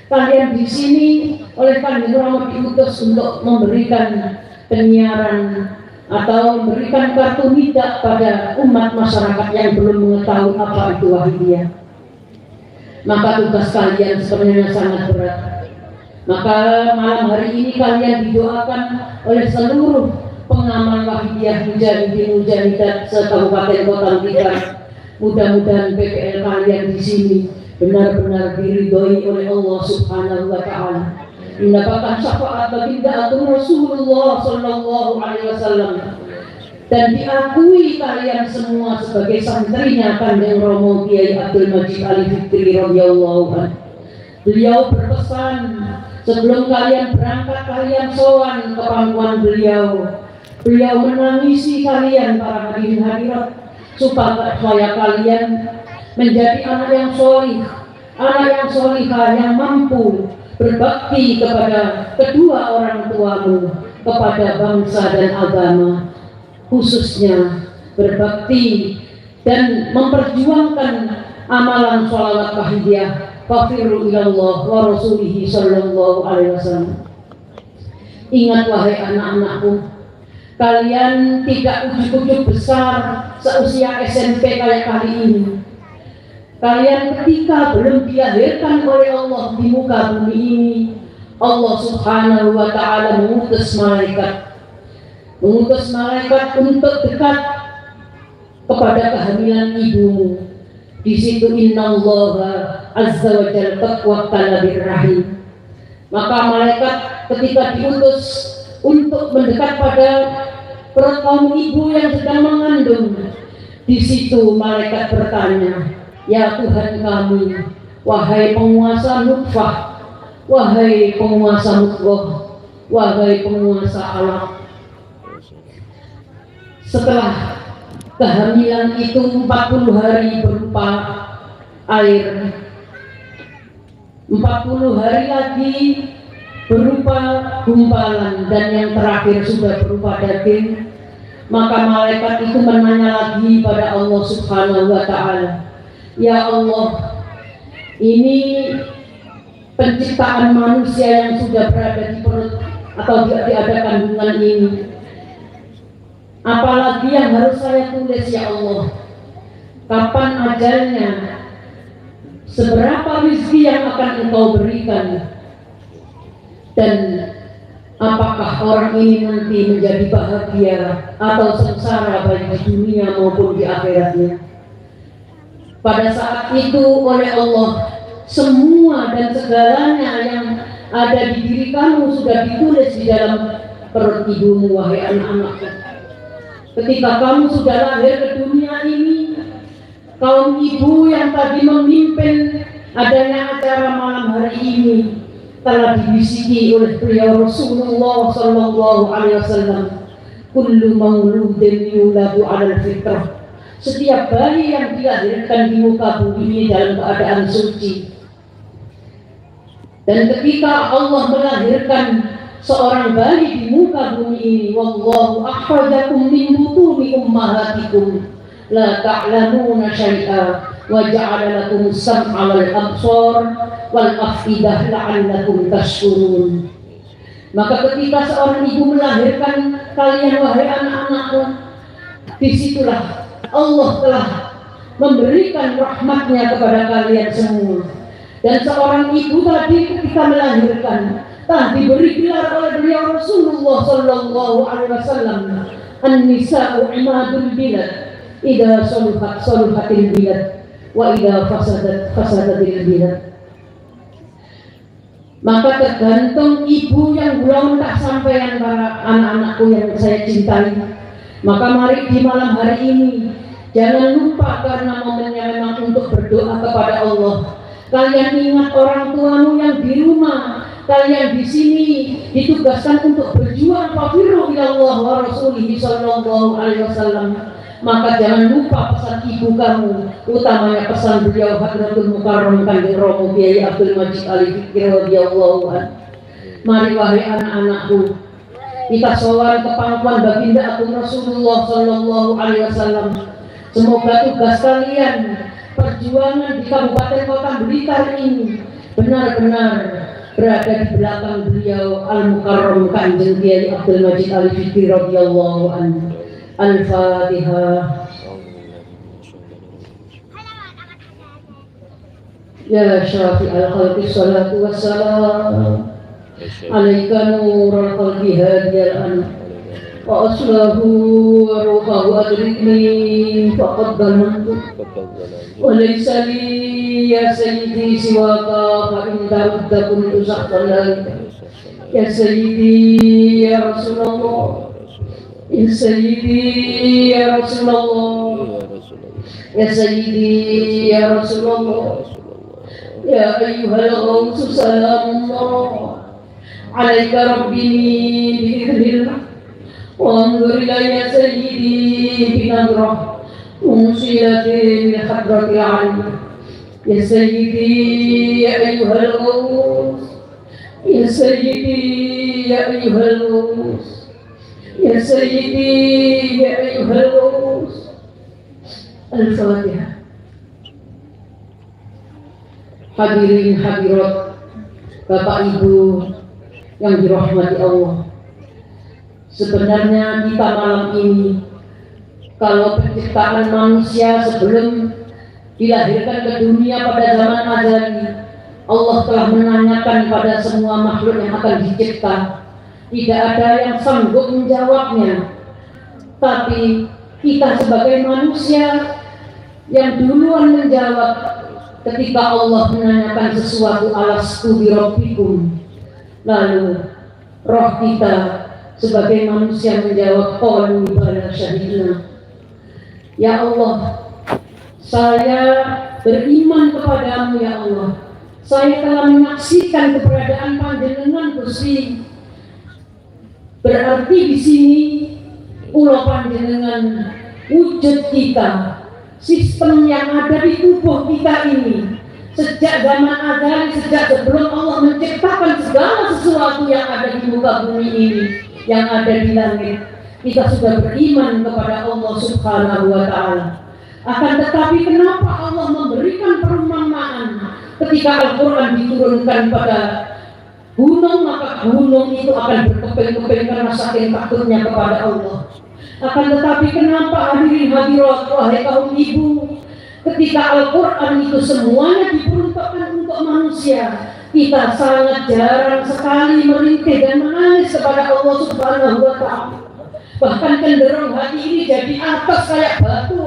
Kalian di sini oleh Kanjeng Rama diutus untuk memberikan penyiaran atau memberikan kartu nida pada umat masyarakat yang belum mengetahui apa itu Wahidiyah. Maka tugas kalian sebenarnya sangat berat. Maka malam hari ini kalian didoakan oleh seluruh pengamal Wahidiyah Mujahidat se-Kabupaten Kota Blitar. Mudah-mudahan PPL kalian di sini benar-benar diridhoi oleh Allah Subhanahu wa Ta'ala, mendapatkan syafaat baginda Rasulullah Sallallahu Alaihi Wasallam, dan diakui kalian semua sebagai santrinya Kanjeng Romo Kiai Abdul Majid Ali Fikri radhiyallahu anhu. Beliau berpesan sebelum kalian berangkat kalian sowan ke pangkuan beliau. Beliau menangisi kalian para hadirin hadirat supaya kalian menjadi anak yang solih, anak yang solihah yang mampu berbakti kepada kedua orang tuamu, kepada bangsa dan agama, khususnya berbakti dan memperjuangkan amalan sholawat Wahidiyah fafiru ilallah wa rasulihi sallallahu alaihi wasallam. Ingat wahai anak-anakku, kalian tidak ujuk-ujuk besar seusia SMP kayak kali ini. Kalian ketika belum dilahirkan oleh Allah di muka bumi ini, Allah Subhanahu wa Ta'ala mengutus malaikat untuk dekat kepada kehamilan ibumu. Di situ innallaha azza wa jalla tawakkala birrahim. Maka malaikat ketika diutus untuk mendekat pada perut kaum ibu yang sedang mengandung, di situ malaikat bertanya, ya Tuhan kami, wahai penguasa nutfah, wahai penguasa mudghah, wahai penguasa alaq. Setelah kehamilan itu 40 hari berupa air, 40 hari lagi berupa gumpalan, dan yang terakhir sudah berupa daging. Maka malaikat itu menanya lagi pada Allah Subhanahu wa Ta'ala, ya Allah, ini penciptaan manusia yang sudah berada di perut atau di kandungan ini, apalagi yang harus saya tulis ya Allah? Kapan ajalnya? Seberapa rezeki yang akan Engkau berikan? Dan apakah orang ini nanti menjadi bahagia atau sengsara baik di dunia maupun di akhiratnya? Pada saat itu oleh Allah, semua dan segalanya yang ada di diri kamu sudah ditulis di dalam perut ibumu, wahai anak-anakku. Ketika kamu sudah lahir ke dunia ini, kaum ibu yang tadi memimpin adanya acara malam hari ini telah dibisiki oleh beliau Rasulullah Sallallahu Alaihi Wasallam, kullu mauludin yuladu 'alal fitrah. Setiap bayi yang dilahirkan di muka bumi ini dalam keadaan suci. Dan ketika Allah melahirkan seorang bayi di muka bumi ini, wallahu akhrajakum min butuni ummahatikum la ta'lamuna syai'a wa ja'ala lakum as-sam'a wal absar wal afidah la'allakum tashkurun. Maka ketika seorang ibu melahirkan kalian wahai anak-anakku, disitulah Allah telah memberikan rahmatnya kepada kalian semua. Dan seorang ibu tadi ketika melahirkan telah diberi gelar oleh beliau Rasulullah Sallallahu Alaihi Wasallam, an-nisa'u imadul bilad, idza saluhatil bilad wa idza fasadatil bilad. Maka tergantung ibu yang belum tak sampaikan para anak-anakku yang saya cintai. Maka mari di malam hari ini jangan lupa, karena momennya memang untuk berdoa kepada Allah. Kalian ingat orang tuamu yang di rumah, kalian di sini ditugaskan untuk berjuang fafiru ilallah wa rasulihi sallallahu alaihi wasallam. Maka jangan lupa pesan ibu kamu, utamanya pesan beliau Hadratul Mukarram Kanjeng Romo Kiai Abdul Majid Ali Fikri radhiyallahu anhu. Mari wahai anak-anakku, kita sowan ke pangkuan baginda Agung Rasulullah sallallahu alaihi wasallam. Semoga tugas kalian, perjuangan di Kabupaten Kota Blitar ini benar-benar berada di belakang beliau Al-Mukarram Kanjeng Kiai Abdul Majid Al-Fikri radhiyallahu anhu. Al-Fatihah. Ya Syafi al-Khalqi salatu wassalam alaika nurul khalqi hadiyal an wa aslahu wa ruhahu adrikni faqad dhamantu wa laysa li ya sayyidi siwaka fa in ta'udda kuntu sahtan ya sayyidi ya Rasulullah ya sayyidi ya Rasulullah ya sayyidi ya Rasulullah ya ayyuhal ghawsu salamullah alaika rabbi bi'idhnillah wa anzur ilayya sayyidi binadrah musilatin min hadratil alim ya sayyidi ya ayyuhal ghawsu ya sayyidi ya ayyuhal ghawsu ya sayyidi ya ayyuhal ghawsu. Al-Fatihah. Hadirin hadirat Bapak Ibu yang dirahmati Allah, sebenarnya kita malam ini kalau penciptaan manusia sebelum dilahirkan ke dunia pada zaman azali, Allah telah menanyakan pada semua makhluk yang akan dicipta. Tidak ada yang sanggup menjawabnya, tapi kita sebagai manusia yang duluan menjawab ketika Allah menanyakan sesuatu alastu bi rabbikum, lalu roh kita sebagai manusia menjawab qalu bala syahidna. Ya Allah, saya beriman kepadamu ya Allah, saya telah menyaksikan keberadaan panjenengan Gusti. Berarti di sini ulah panjenengan wujud kita, sistem yang ada di tubuh kita ini sejak zaman azali, sejak sebelum Allah menciptakan segala sesuatu yang ada di muka bumi ini, yang ada di langit. Kita sudah beriman kepada Allah Subhanahu wa Ta'ala. Akan tetapi kenapa Allah memberikan perumpamaan ketika Al-Quran diturunkan pada gunung, maka gunung itu akan berkeping-keping karena saking takutnya kepada Allah. Akan tetapi kenapa hadirin hadirat wahai kaum ibu, ketika Al-Quran itu semuanya diperuntukkan untuk manusia, kita sangat jarang sekali merintih dan menangis kepada Allah Subhanahu wa Ta'ala. Bahkan cenderung hati ini jadi atas kayak batu.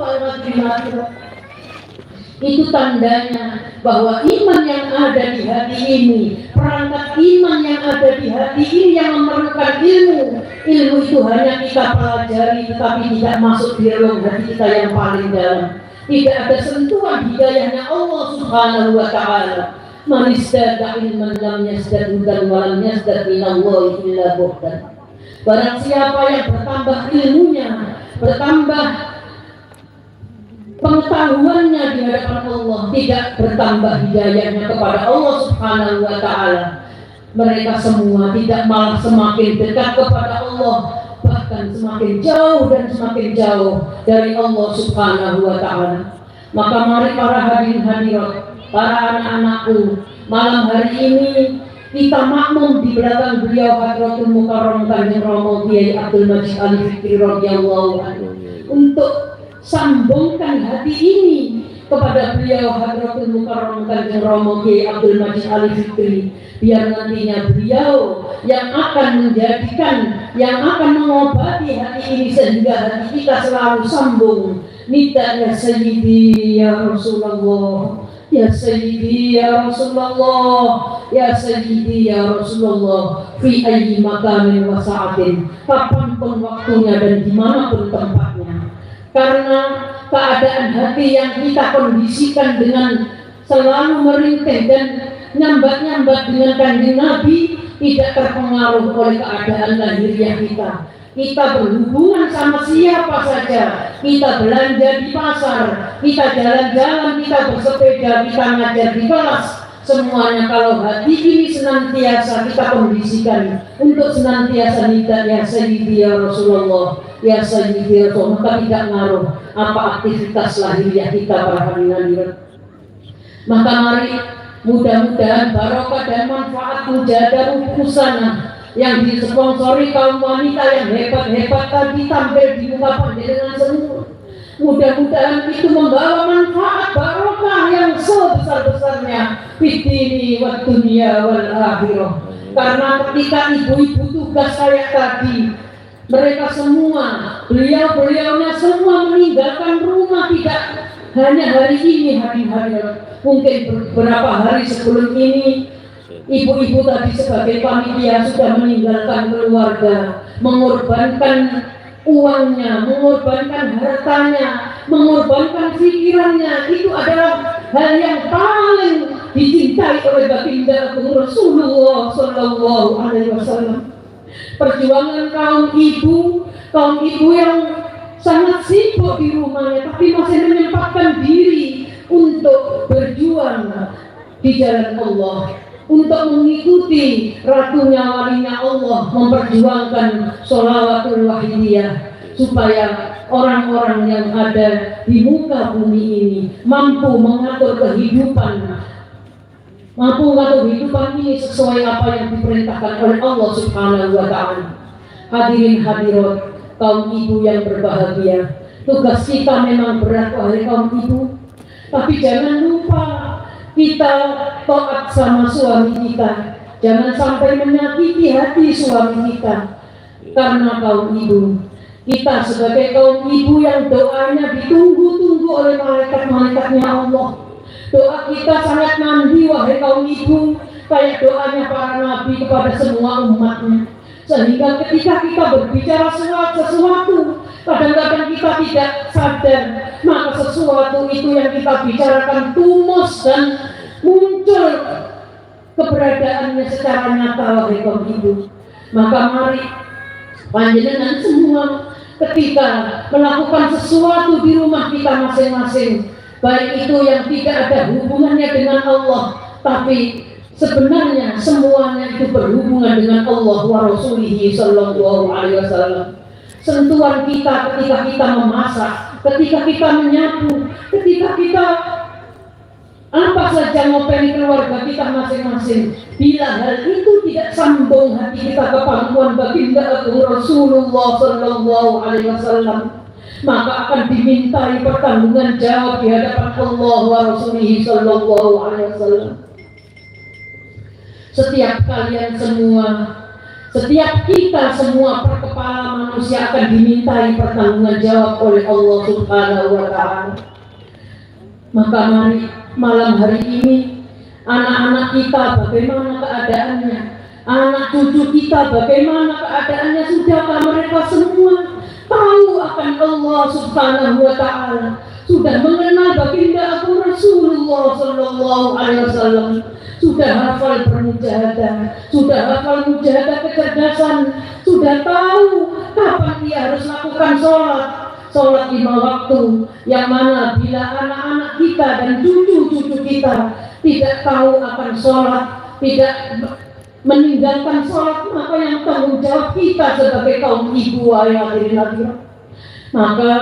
Itu tandanya bahwa iman yang ada di hati ini, perangkat iman yang ada di hati ini yang memerlukan ilmu. Ilmu itu hanya kita pelajari tetapi tidak masuk di relung hati kita yang paling dalam. Tidak ada sentuhan hidayahnya Allah Subhanahu wa Ta'ala. Man istada ilman lam yazdad hudan wa lam yazdad minallahi illa buhdan. Barang siapa yang bertambah ilmunya, bertambah pengetahuannya di hadapan Allah, tidak bertambah hidayahnya kepada Allah Subhanahu wa Ta'ala, mereka semua tidak malah semakin dekat kepada Allah, bahkan semakin jauh dan semakin jauh dari Allah Subhanahu wa Ta'ala. Maka mari para hadirin hadirat, para anak-anakku, malam hari ini kita makmum di belakang beliau Hadratul Mukarram Kanjeng Romo Kiai Abdul Majid Al-Fikri radhiyallahu anhu untuk sambungkan hati ini kepada beliau Hadratul Mukarram Kanjeng Romo Kiai Abdul Majid Al-Fikri, biar nantinya beliau yang akan menjadikan, yang akan mengobati hati ini sehingga hati kita selalu sambung. Nida ya Sayyidi ya Rasulullah, ya Sayyidi ya Rasulullah, ya Sayyidi ya Rasulullah, fi ayyi makamin wa sa'atin, kapanpun waktunya dan dimanapun tempatnya. Karena keadaan hati yang kita kondisikan dengan selalu merintih dan nyambat-nyambat dengan Kanjeng Nabi tidak terpengaruh oleh keadaan lahiriah kita. Kita berhubungan sama siapa saja, kita belanja di pasar, kita jalan-jalan, kita bersepeda, kita ngajar di kelas, semuanya kalau hati ini senantiasa kita kondisikan untuk senantiasa nida ya Sayyidi ya Rasulullah, ya Sayyidi ya Rasulullah, maka tidak ngaruh apa aktivitas lahiriah kita para hadirin. Maka mari Mudah-mudahan barokah dan manfaat mujahadah busana yang disponsori kaum wanita yang hebat-hebat tadi tampil di muka panjenengan semua. Mudah-mudahan itu membawa manfaat barokah yang sebesar-besarnya fitini wa dunia wal akhirah. Karena ketika ibu-ibu tugas kayak tadi, mereka semua, beliau-beliaunya semua meninggalkan rumah, tidak hanya hari ini, hari-hari mungkin beberapa hari sebelum ini. Ibu-ibu tadi sebagai panitia sudah meninggalkan keluarga, mengorbankan uangnya, mengorbankan hartanya, mengorbankan pikirannya. Itu adalah hal yang paling dicintai oleh baginda Rasulullah Sallallahu Alaihi Wasallam. Perjuangan kaum ibu yang sangat sibuk di rumahnya, tapi masih menyempatkan diri untuk berjuang di jalan Allah, untuk mengikuti ratunya walinya Allah, memperjuangkan sholawatul wahidiyah, supaya orang-orang yang ada di muka bumi ini mampu mengatur kehidupan ini sesuai apa yang diperintahkan oleh Allah Subhanahu wa Ta'ala. Hadirin hadirat, kaum ibu yang berbahagia, tugas kita memang berat wahai kaum ibu, tapi jangan lupa kita taat sama suami kita, jangan sampai menyakiti hati suami kita. Karena kaum ibu, kita sebagai kaum ibu yang doanya ditunggu-tunggu oleh malaikat-malaikatnya Allah. Doa kita sangat mandi wahai kaum ibu, kayak doanya para nabi kepada semua umatnya. Sehingga ketika kita berbicara sesuatu, kadang-kadang kita tidak sadar, maka sesuatu itu yang kita bicarakan tumus dan muncul keberadaannya secara nyata wahai kaum ibu. Maka mari panjenengan semua ketika melakukan sesuatu di rumah kita masing-masing, baik itu yang tidak ada hubungannya dengan Allah, tapi sebenarnya semuanya itu berhubungan dengan Allah wa Rasulihi Sallallahu Alaihi Wasallam. Sentuhan kita ketika kita memasak, ketika kita menyapu, ketika kita apa saja ngopeni keluarga kita masing-masing, bila hal itu tidak sambung hati kita ke pangkuan baginda Rasulullah Sallallahu Alaihi Wasallam, maka akan dimintai pertanggungan jawab di hadapan Allah wa Rasulihi Sallallahu Alaihi Wasallam. Setiap kalian semua, setiap kita semua per kepala manusia akan dimintai pertanggungan jawab oleh Allah Subhanahu wa Ta'ala. Maka mari malam hari ini, anak-anak kita bagaimana keadaannya, anak cucu kita bagaimana keadaannya, sudahkah mereka semua tahu akan Allah Subhanahu wa Ta'ala, sudah mengenal baginda Rasulullah Sallallahu Alaihi Wasallam, sudah hafal bermujahadah, sudah hafal mujahadah kecerdasan, sudah tahu kapan dia harus lakukan sholat 5 waktu, yang mana bila anak-anak kita dan cucu-cucu kita tidak tahu akan sholat, tidak meninggalkan sholat, maka yang tanggung jawab kita sebagai kaum ibu hadirin hadirat. Maka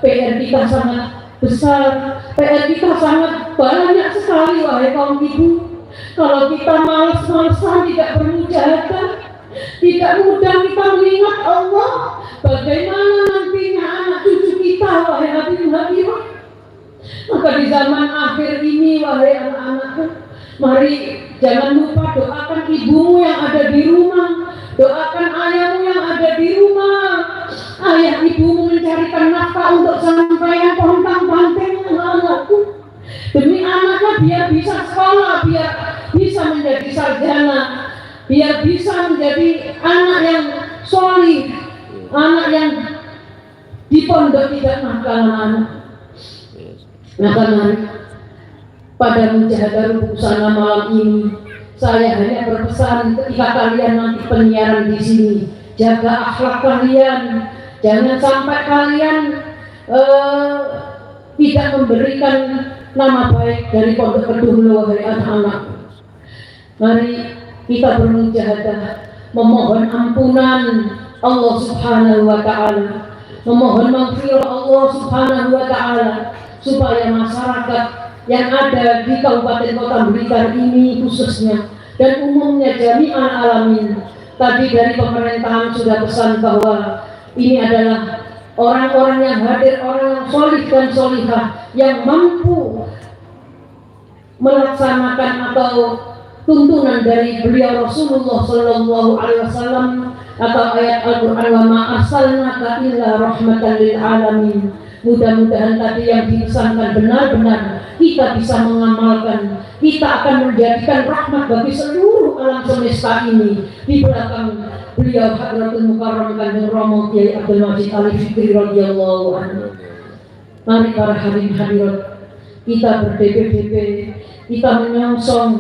PR kita sangat besar, PR kita sangat banyak sekali wahai kaum ibu. Kalau kita malas-malasan tidak bermujahadah, tidak mudah kita mengingat Allah, bagaimana nantinya anak cucu kita wahai hadirin hadirat. Maka di zaman akhir ini wahai anak-anakku, mari jangan lupa doakan ibumu yang ada di rumah, doakan ayahmu yang ada di rumah. Ayah ibumu mencarikan nafkah untuk sampaian pontang-panting anakku, demi anaknya biar bisa sekolah, biar bisa menjadi sarjana, biar bisa menjadi anak yang solih, anak yang di pondok tidak nakal anak. Maka mari pada mujahadah busana malam ini, saya hanya berpesan ketika kalian nanti penyiaran di sini, jaga akhlak kalian, jangan sampai kalian tidak memberikan nama baik dari pondok kedua dari anak-anak. Mari kita bermujahadah, memohon ampunan Allah Subhanahu wa Ta'ala, memohon maghfirah Allah Subhanahu wa Ta'ala, supaya masyarakat yang ada di Kabupaten Kota Blitar ini khususnya dan umumnya jami'an alamin. Tadi dari pemerintahan sudah pesan bahwa ini adalah orang-orang yang hadir, orang yang solih dan solihah yang mampu melaksanakan atau tuntunan dari beliau Rasulullah Sallallahu Alaihi Wasallam atau ayat Al-Quran wa ma arsalnaka illa rahmatan lil alamin. Mudah-mudahan tadi yang dipesankan benar-benar kita bisa mengamalkan. Kita akan menjadikan rahmat bagi seluruh alam semesta ini. Di belakang beliau Hadratul Mukarram Kanjeng Romo Kiai Abdul Majid Ali Fikri radhiyallahu anhu. Mari para hadirin hadirat, kita berdpp, kita menyongsong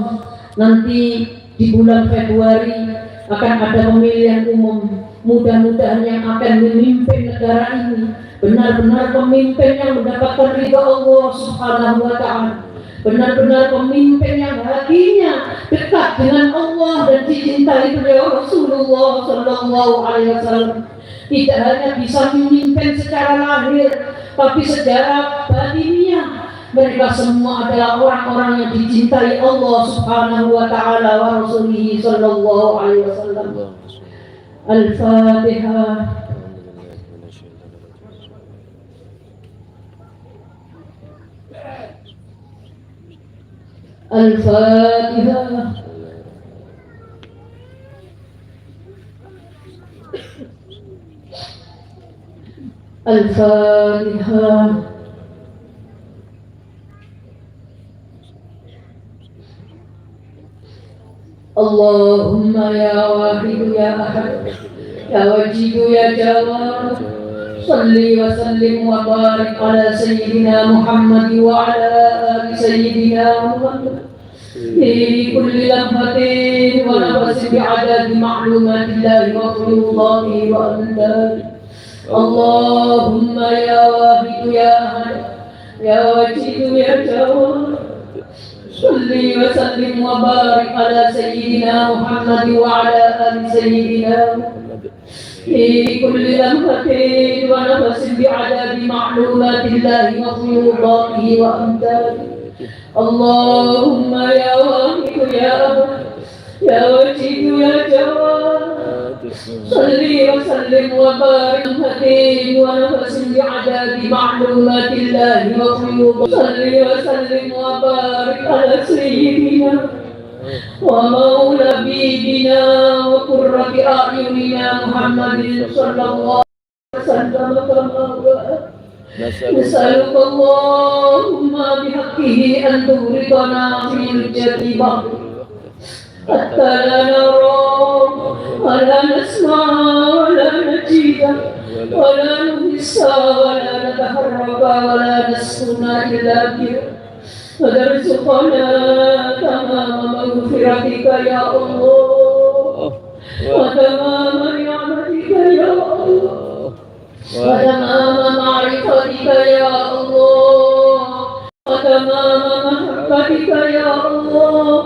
nanti di bulan Februari akan ada pemilihan umum. Mudah-mudahan yang akan memimpin negara ini benar-benar pemimpin yang mendapatkan ridha Allah Subhanahu wa Ta'ala, benar-benar pemimpin yang hatinya dekat dengan Allah dan dicintai beliau Rasulullah Sallallahu Alaihi Wasallam. Tidak hanya bisa memimpin secara lahir, tapi secara batinnya mereka semua adalah orang-orang yang dicintai Allah Subhanahu wa Ta'ala wa Rasulih Sallallahu Alaihi Wasallam. Al-Fatihah. Al-Fatihah. Al-Fatihah. Allahumma ya wahid ya ahad ya wajid ya jawad salli wa sallim wa barik ala sayyidina Muhammad wa ala ali sayyidina Muhammad fi kulli lamhatin wa nafasin bi'adadi ma'lumatillahi wa qulullahi wa amdadi. Allahumma ya wahid ya ahad ya wajid ya jawad salli wa sallim wa barik ala sayyidina Muhammad wa ala ali sayyidina Muhammad fi kulli lamhatin wa nafasin bi'adadi ma'lumatillahi wa qulullahi wa amdadi. Allahumma ya wahid ya ahad ya wajid ya jawad salli wa sallim wa barik hatin wa nafasin bi'adadi ma'lumatillahi wa qulullahi. Salli wa sallim wa barik ala sayyidina wa maula bibina wa qurrati a'yunina Muhammadin sallallahu alaihi wasallam. نسألك اللهم بحقه أن تغرقنا في الجنة حتى لا نرى ولا نسمع ولا نجد ولا نحس ولا نتحرك ولا نسكن إلا بك وترزقنا تمام مغفرتك يا الله وتمام نعمتك يا الله وتمام معرفتك يا الله وتمام محبتك يا الله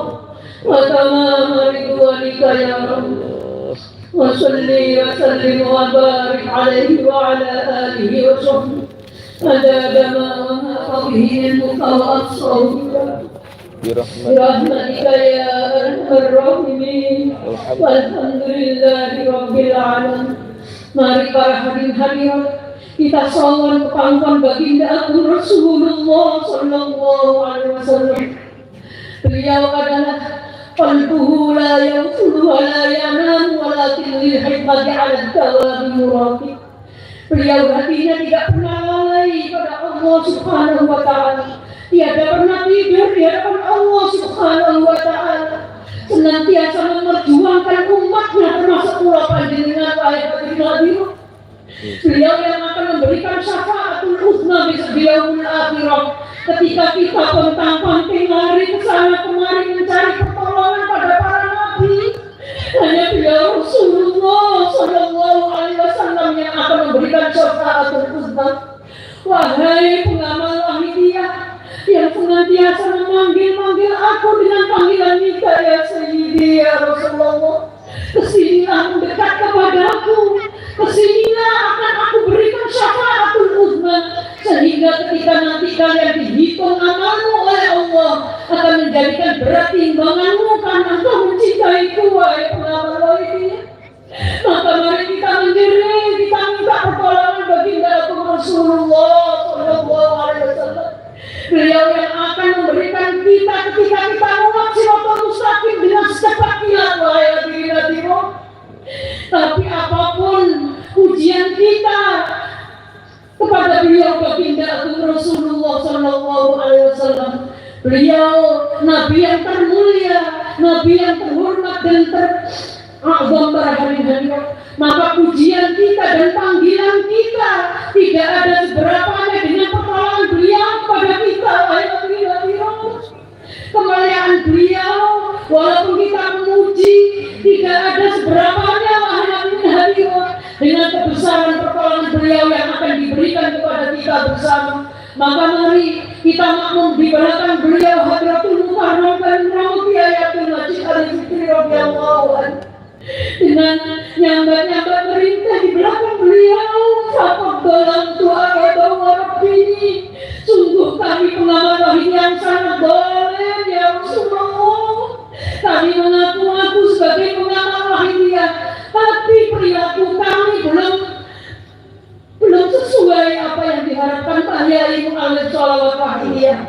وتمام رضوانك يا الله. وصلي وسلم وبارك عليه وعلى آله وصحبه عدد ما وهب به علمك وأبصارك برحمتك يا أرحم الراحمين والحمد لله رب العالمين. Mari para hadirin hadirat, kita salawat kepangkuan baginda Agung Rasulullah Sallallahu Alaihi Wasallam. Beliau adalah qalbuhu la yanfulu wa la yanam walakin lil hikmati ala dawabi muraqib. Beliau hatinya tidak pernah lalai pada Allah Subhanahu wa Ta'ala. Tiada pernah tidur di hadapan Allah Subhanahu wa Ta'ala. Senantiasa memperjuangkan umatnya termasuk pula panjenengan ayat hadir. Beliau yang akan memberikan syafaatul uzma di yaumil akhirah. Ketika kita pontang-panting lari ke sana kemari mencari pertolongan pada para nabi, hanya beliau Rasulullah Sallallahu Alaihi Wasallam yang akan memberikan syafaatul uzma. Wahai pengamal Ahmadiyah yang senantiasa memanggil aku dengan panggilan kita ya Sayyidi ya Rasulullah, kesinilah mendekat kepadaku, kesinilah akan aku berikan syafaatul uzma, sehingga ketika nanti kalian dihitung amalmu oleh akan menjadikan berat timbanganmu karena engkau mencintaiku, wahai pengawal ini. Maka mari kita mendiri, kita minta pertolongan baginda Rasulullah Shallallahu Alaihi Wasallam. Beliau yang akan memberikan kita ketika kita menguat siratal mustaqim dengan secepat kilat, wahai hadirin. Tapi apapun ujian kita kepada beliau baginda Rasulullah Shallallahu Alaihi Wasallam, beliau Nabi yang termulia, Nabi yang terhormat dan teragam berhari-hari. Maka pujian kita dan panggilan kita tidak ada seberapanya dengan pertolongan beliau kepada kita, wahai hadirin. Kemuliaan beliau, walaupun kita memuji, tidak ada seberapanya, wahai hadirin, dengan kebesaran pertolongan beliau yang akan diberikan kepada kita bersama. Maka mari kita makmum di belakang beliau Hadratul Mukarram dan Kiaiyatul Majid Al-Fikri radhiyallahu anhu, dengan nyambat-nyambat perintah di belakang beliau. Faqaddalam tu'ala wa rabbini, sungguh kami pengamal wahid yang sangat dolim ya Rasulullah. Kami mengaku-ngaku sebagai pengamal wahidiyah, tapi perilaku kami belum sesuai apa yang diharapkan Pak Yai Mu'alif Sholawat Wahidiyah.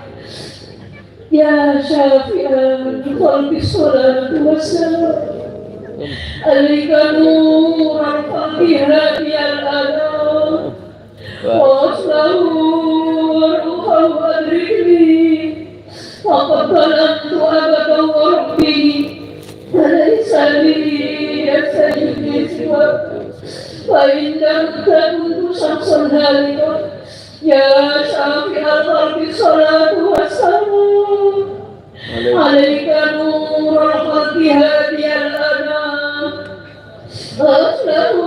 Ya Syafi'an qalbi sholatu wassalam alaika nuran qalbiha biyal adam waslahu waruhahu adrikni faqad dalamtu abada wa rabbini alaysa li ya sayyidi siwa wa inda kuntu samsan halika ya syafi'al qalbi sholatu wassalam alaika nuran qalbiha biyal adam aslahu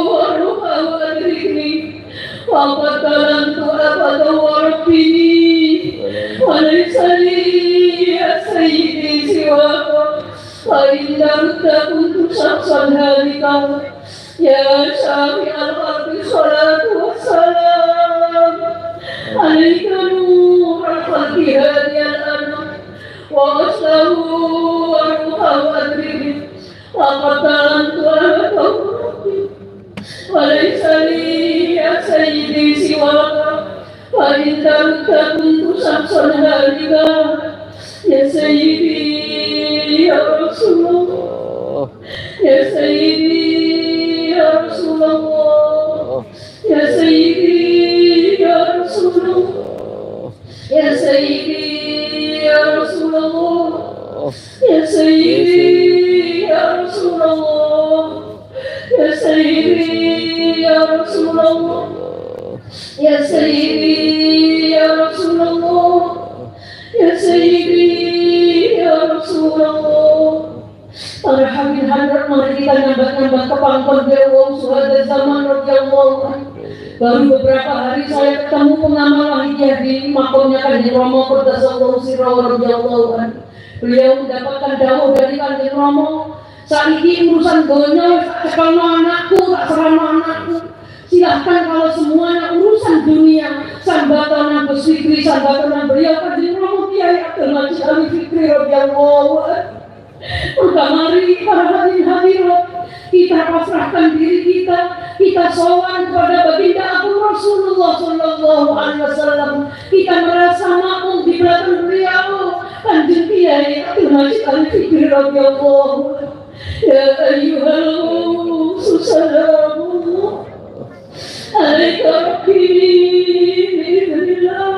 waruhahu adrikni waqad dalamtu abada wa rabbini walaysa li ya sayyidi siwaka wa inda kuntu samsan halika ya syafi'al qalbi sholatu wassalam alaika nuran qalbiha biyal adam wa aslahu waruhahu adrikni waqad dalamtu abada wa rabbini walaysa li ya sayyidi siwaka wa inda kuntu samsan halika ya sayyidi ya Rasulullah ya sayyidi ya Rasulullah ya sayyidi ya Rasulullah ya sayyidi ya Rasulullah ya sayyidi ya Rasulullah ya sayyidi ya Rasulullah ya sayyidi ya Rasulullah ya sayyidi ya Rasulullah. Para hamil hadrat, mari kita nyambat-nyambat kepangkon Dewa Suhada Zaman radhiyallahu anhu. Baru beberapa hari saya ketemu pengamal wahidiyah di makomnya Kanjeng Rama Qaddasallahu sirrahu radhiyallahu anhu. Beliau mendapatkan dawuh dari Kanjeng Rama, saiki urusan donya tak cekelno anakku, tak serana anakku. Silahkan kalau semuanya urusan dunia, sambatan Gus Fikri, sambatan beliau Kanjeng Rama Kiai Abdul Majid Al-Fikri radhiyallahu anhu. Maka mari para hadirat, kita pasrahkan diri kita sowan kepada baginda Rasulullah Shallallahu Alaihi Wasallam. Kita merasa makmum di belakang beliau Kanjeng Kiai Abdul Majid Al-Fikri radhiyallahu anhu. Ya ayyuhal salamu alaika rabbi bi'idhnillah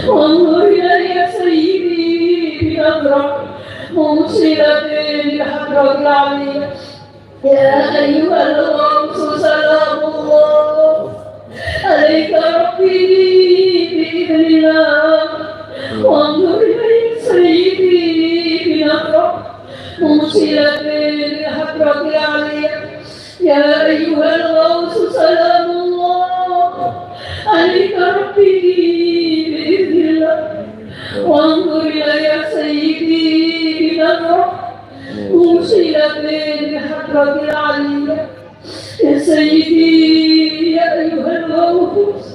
wa nurina ya sayyidi bi'adrak Musilatin hadrat la'ali ya ayyuhal salamu alaika rabbi bi'idhnillah wa nurina ya sayyidi bi'adrak Musilatin hadrat la'ali ya ayyuhal salamu alaika rabbi bi'idhnillah وانظر يا سيدي بنظرة موصلة بحضرة العلية يا سيدي يا أيها الغوث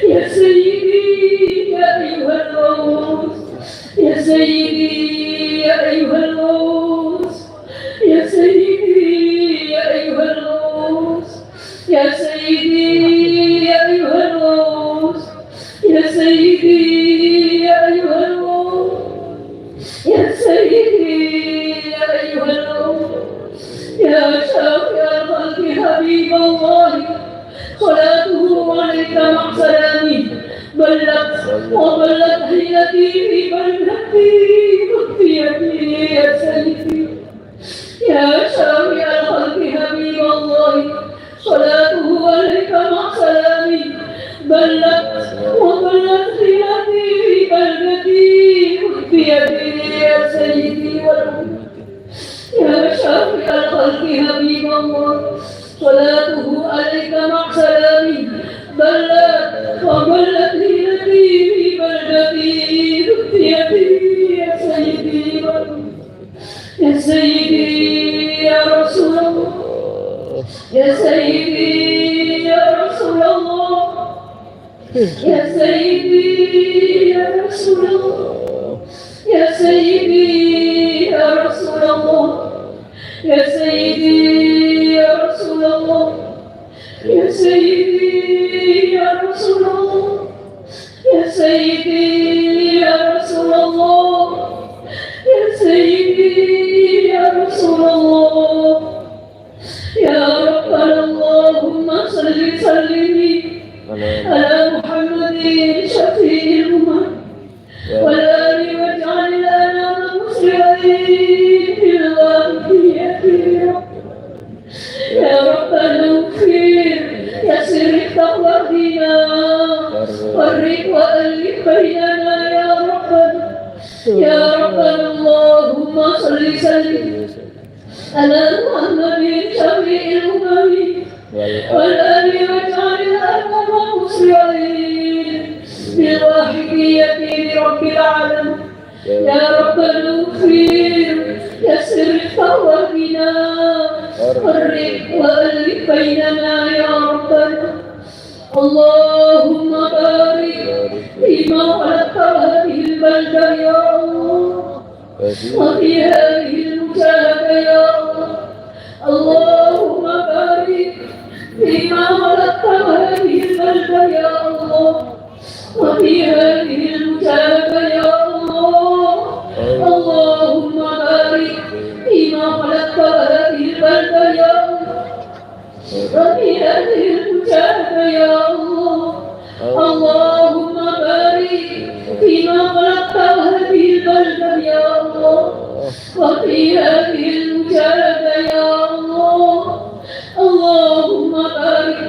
يا سيدي يا أيها الغوث يا سيدي يا أيها الغوث يا سيدي يا أيها الغوث يا سيدي يا أيها الغوث يا سيدي يا أيها الغوث يا سيدي يا أيها الغوث يا شافع الخلق حبيب الله صلاته عليك مع سلامه بلغت وبلغت حيلتي في بلدتي خطيتي يا سيدي يا شافع الخلق حبيب الله صلاته عليك مع سلامه بلغت وبلغت حيلتي في بلدتي خطيتي يا سيدي يا شافع الخلق حبيب الله صلاته عليك مع سلامي بلغت وبلغت حيلتي في بلدتي خطيتي يا سيدي يا سيدي يا رسول الله يا سيدي يا رسول الله يا سيدي يا رسول الله يا سيدي يا رسول الله يا سيدي يا رسول الله يا سيدي يا رسول الله يا سيدي يا رسول الله يا سيدي يا رسول الله يا ربنا اللهم صل وسلم على محمد شفيع الأمم والآل واجعل لنا مسلمين بالغالبية يا ربنا اغفر يسر تقوى فرق وألف بيننا يا ربنا يا ربنا اللهم صل وسلم على محمد شفيع الأمم والآل واجعل لنا مسلمين بالواحدية لرب العالمين يا ربنا اغفر يسر الفور بنا فرق وألف بيننا يا ربنا اللهم بارك فيما خلقت هذه البلدة يا الله وفي هذه المجاهدة يا الله اللهم بارك فيما خلقت هذه البلدة يا الله وفي هذه المجاهدة يا الله اللهم بارك فيما خلقت هذه البلدة يا الله وفي هذه المجاهدة يا الله اللهم بارك فيما خلقت هذه البلدة يا الله وفي هذه المجاهدة يا الله اللهم بارك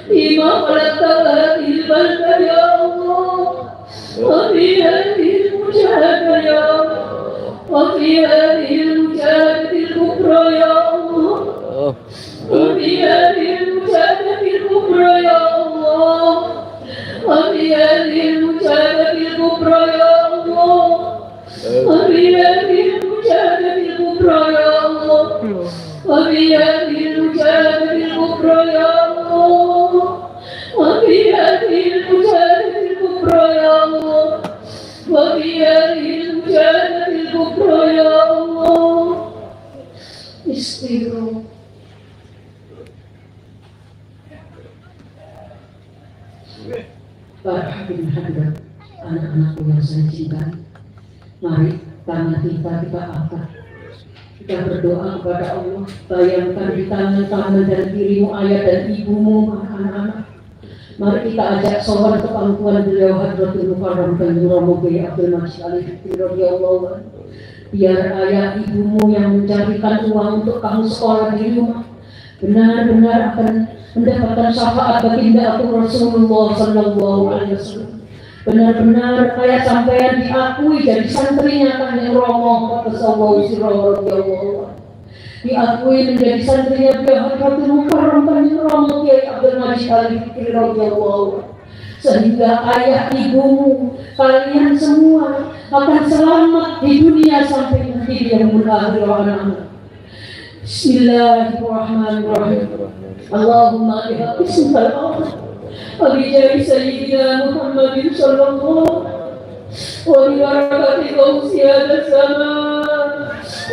فيما خلقت هذه البلدة يا الله وفي هذه المجاهدة يا الله وفي هذه المجاهدة الكبرى يا الله وفي هذه المجاهدة الكبرى يا الله وفي هذه المجاهدة الكبرى يا الله وفي هذه المجاهدة الكبرى يا الله وفي هذه المجاهدة الكبرى يا الله وفي هذه المجاهدة الكبرى يا الله وفي هذه المجاهدة الكبرى يا الله استغفر para hadirin hadirat anak-anakku yang saya cintai, mari tangan kita angkat. Kita berdoa kepada Allah. Bayangkan di tangan dan dirimu, ayah dan ibumu, anak-anak. Mari kita ajak sowan ke pangkuan beliau Hadratul Mukarram Kanjeng Romo Kiai Abdul Majid Al-Fikri radhiyallahu anhu. Biar ayah ibumu yang mencarikan uang untuk kamu sekolah di rumah benar-benar akan mendapatkan syafaat baginda Rasulullah sallallahu alaihi wasallam. Benar-benar kayak sampean diakui jadi santrinya Kanjeng Romo sallallahu alaihi wasallam. Diakui menjadi santrinya beliau Hadratul Mukarram Kanjeng Romo Kiai Abdul Majid Al-Fikri radhiyallahu anhu. Sehingga ayah ibumu, kalian semua akan selamat di dunia sampai nanti di yaumul akhir wa anak-anak. Bismillahirrahmanirrahim. Allahumma bihaqqi ismikal a'zam wa bi jahi sayyidina Muhammadin sallallahu وببركة غوث هذا الزمان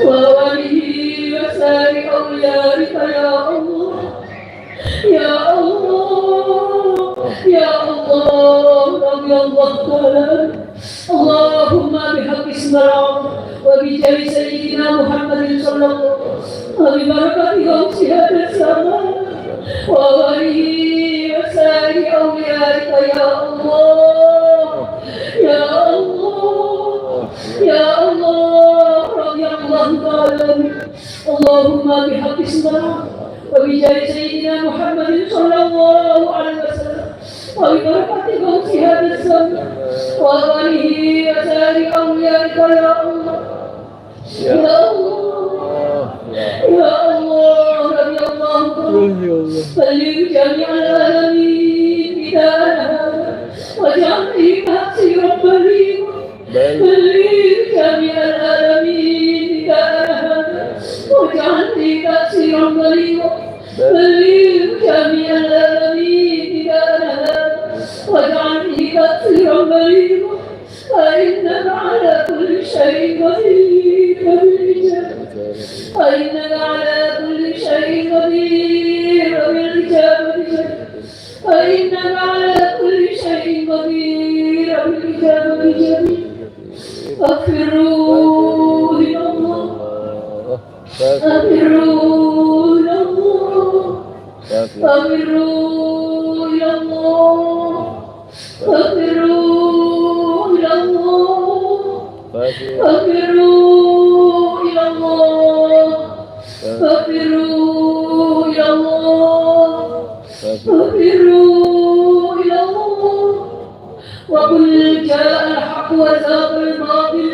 ووليه وسائر أوليائك يا الله يا الله يا الله رضي الله تعالى اللهم بحق اسم العظيم وبجاه سيدنا محمد صلى الله عليه وسلم وببركة غوث هذا الزمان ووليه وسائر أوليائك يا الله يا الله يا الله رضي الله تعالى اللهم بحق اسمه وبجاه سيدنا محمد صلى الله عليه وسلم وببركة غوث هذا الزمن وآله وسائر أوليائك يا الله يا الله يا الله رضي الله عنه بلغ جميع العالمين بداية وجعله تأثيرا بليغا بلغ جميع العالمين بداية وجعله تأثيرا بليغا بلغ جميع العالمين بداية وجعله تأثيرا بليغا فإنك على كل شيء قدير بالإجابة فإنك على كل شيء قدير بالإجابة فإنك على كل شيء قدير بالإجابة جميل فاغفروا إلى الله فاغفروا إلى الله فاغفروا إلى الله فاغفروا إلى الله فاغفروا إلى الله فاغفروا إلى الله فاغفروا إلى الله وقل جاء الحق وزاق الباطل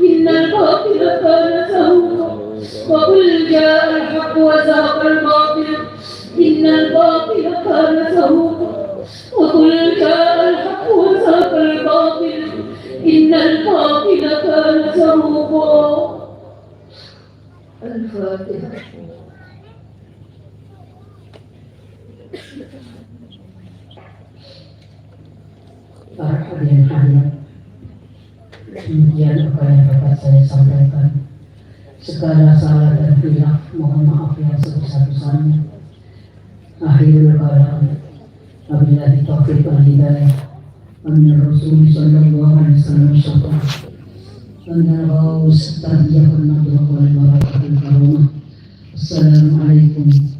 إن الباطل كان زهوقا وقل جاء الحق وزاق الباطل إن الباطل كان زهوقا وقل جاء الحق وزاق الباطل إن الباطل كان زهوقا. الفاتحة. Para hadirin hadirat, demikian apa yang dapat saya sampaikan. Segala salah dan hilaf mohon maaf yang sebesar-besarnya. Akhirul kalam, wabillahi taufiq wal hidayah. Amin Rasul sallallahu alaihi wasallam. Assalamualaikum